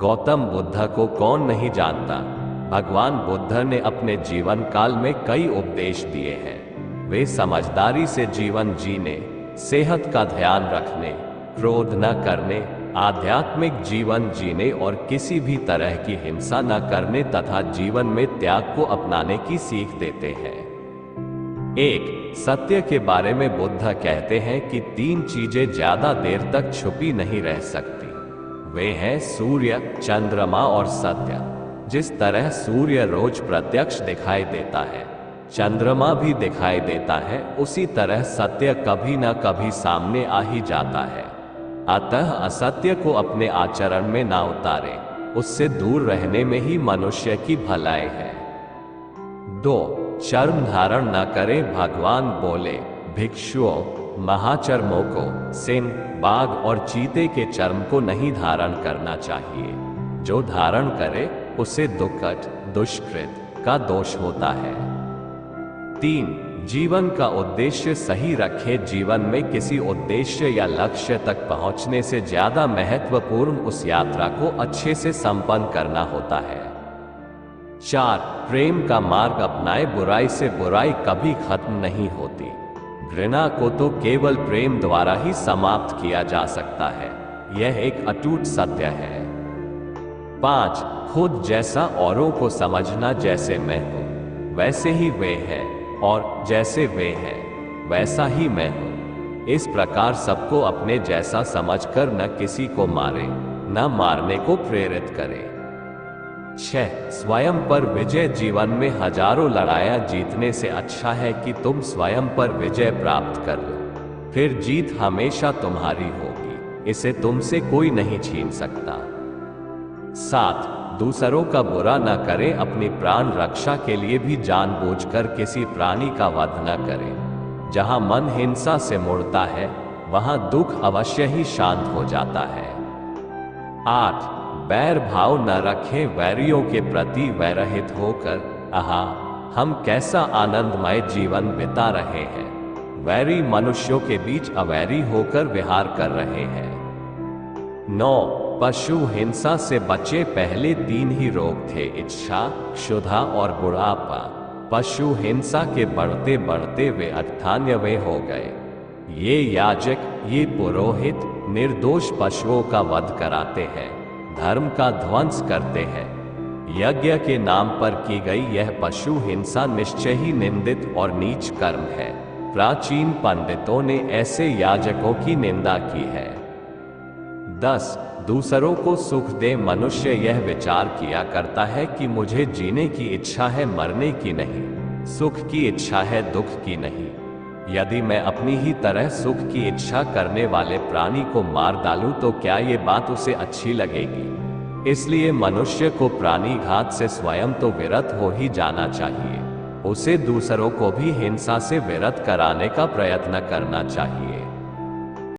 गौतम बुद्ध को कौन नहीं जानता। भगवान बुद्ध ने अपने जीवन काल में कई उपदेश दिए हैं। वे समझदारी से जीवन जीने, सेहत का ध्यान रखने, क्रोध न करने, आध्यात्मिक जीवन जीने और किसी भी तरह की हिंसा न करने तथा जीवन में त्याग को अपनाने की सीख देते हैं। एक सत्य के बारे में बुद्ध कहते हैं कि 3 चीजें ज्यादा देर तक छुपी नहीं रह सकती। वे हैं सूर्य, चंद्रमा और सत्य। जिस तरह सूर्य रोज प्रत्यक्ष दिखाई देता है, चंद्रमा भी दिखाई देता है, उसी तरह सत्य कभी न कभी सामने आ ही जाता है। अतः असत्य को अपने आचरण में ना उतारें, उससे दूर रहने में ही मनुष्य की भलाई है। 2 चर्म धारण न करें। भगवान बोले, भिक्षुओं, महाचर्मों को, सिंह, बाघ और चीते के चर्म को नहीं धारण करना चाहिए। जो धारण करे उसे दुष्कृत, दुष्कृत का दोष होता है। 3 जीवन का उद्देश्य सही रखें। जीवन में किसी उद्देश्य या लक्ष्य तक पहुंचने से ज्यादा महत्वपूर्ण उस यात्रा को अच्छे से संपन्न करना होता है। 4 प्रेम का मार्ग अपनाए। बुराई से बुराई कभी खत्म नहीं होती। घृणा को तो केवल प्रेम द्वारा ही समाप्त किया जा सकता है। यह एक अटूट सत्य है। 5 खुद जैसा औरों को समझना। जैसे मैं हूं वैसे ही वे हैं, और जैसे वे हैं वैसा ही मैं हूं। इस प्रकार सबको अपने जैसा समझकर न किसी को मारे, न मारने को प्रेरित करें। 6 स्वयं पर विजय। जीवन में हजारों लड़ाइयां जीतने से अच्छा है कि तुम स्वयं पर विजय प्राप्त कर लो, फिर जीत हमेशा तुम्हारी होगी, इसे तुमसे कोई नहीं छीन सकता। 7 दूसरों का बुरा न करें। अपनी प्राण रक्षा के लिए भी जानबूझकर किसी प्राणी का वध न करें। जहां मन हिंसा से मुड़ता है, वहां दुख अवश्य ही शांत हो जाता है। 8 बैर भाव न रखें। वैरियों के प्रति वैरहित होकर, आहा, हम कैसा आनंदमय जीवन बिता रहे हैं, वैरी मनुष्यों के बीच अवैरी होकर विहार कर रहे हैं। 9 पशु हिंसा से बचे। पहले 3 ही रोग थे, इच्छा, क्षुधा और बुढ़ापा। पशु हिंसा के बढ़ते बढ़ते वे अठान्यवे हो गए। ये याजक, ये पुरोहित निर्दोष पशुओं का वध कराते हैं, धर्म का ध्वंस करते हैं। यज्ञ के नाम पर की गई यह पशु हिंसा निश्चय ही निंदित और नीच कर्म है। प्राचीन पंडितों ने ऐसे याजकों की निंदा की है। 10 दूसरों को सुख दे। मनुष्य यह विचार किया करता है कि मुझे जीने की इच्छा है, मरने की नहीं। सुख की इच्छा है, दुख की नहीं। यदि मैं अपनी ही तरह सुख की इच्छा करने वाले प्राणी को मार डालूं तो क्या ये बात उसे अच्छी लगेगी? इसलिए मनुष्य को प्राणी घात से स्वयं तो विरत हो ही जाना चाहिए, उसे दूसरों को भी हिंसा से विरत कराने का प्रयत्न करना चाहिए।